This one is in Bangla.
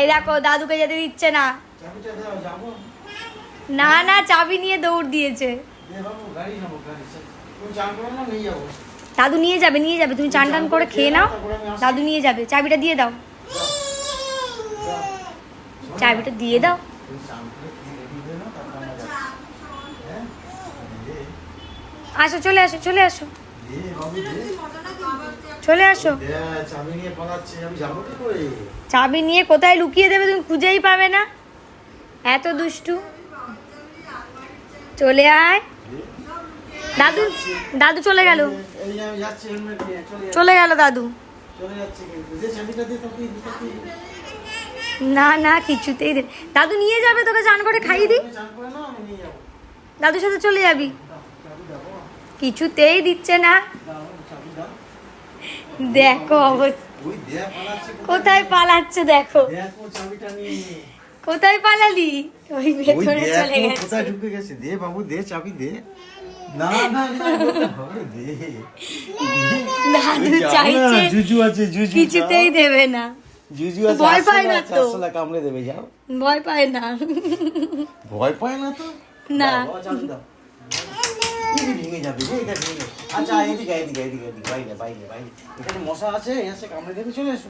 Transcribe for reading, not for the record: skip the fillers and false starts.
এই দেখো দাদুকে যেতে দিচ্ছে না। না না, চাবি নিয়ে দৌড় দিয়েছে। দাদু নিয়ে যাবে, নিয়ে যাবে। তুমি চান টান করে খেয়ে নাও, দাদু নিয়ে যাবে। চাবিটা দিয়ে দাও, চাবিটা দিয়ে দাও। আসো, চলে আসো, চলে আসো, চলে আসো। চাবি নিয়ে কোথায় লুকিয়ে দেবে, তুমি খুঁজেই পাবে না, এত দুষ্টু। চলে আয়। দাদু, দাদু চলে গেল, চলে গেল দাদু। না না, কিছুতেই দে। দাদু নিয়ে যাবে, তোকে চান করে খাইয়ে দি। দাদুর সাথে চলে যাবি, কিছুতেই দিচ্ছে না। দেখো অবস্থা, কোথায় পালাচ্ছে দেখো, কোথায় পালালি? ওই ভেতরে চলে গেছে। কোথায় ঢুকে গেছে? দে বাবু, দে চাবি দে। না না না, দে। দাদু চাইছে, জুজু আছে, জুজু কিছুতেই দেবে না। জুজু আছে, ভয় পায় না তো, আসলে কামড়ে দেবে। যাও, ভয় পায় না। ভয় পায় না তো। না, ভেঙে যাবে, এটা ভেঙে। আচ্ছা, এদিকে এদিকে এদিকে এদিকে, বাইরে বাইরে বাইরে, এখানে মশা আছে, এসে কামড়ে দেবে। চলে এসো।